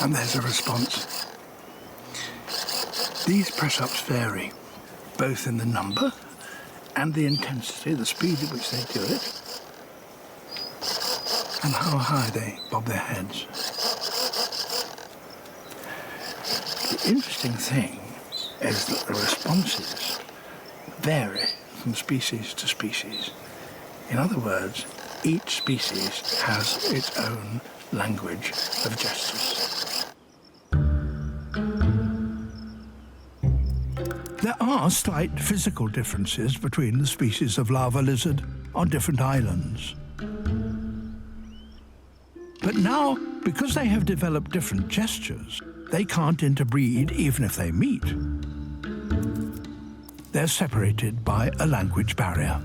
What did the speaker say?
And there's a response. These press-ups vary, both in the number and the intensity, the speed at which they do it, and how high they bob their heads. The interesting thing is that the responses vary from species to species. In other words, each species has its own language of gestures. There are slight physical differences between the species of lava lizard on different islands. But now, because they have developed different gestures, they can't interbreed even if they meet. They're separated by a language barrier.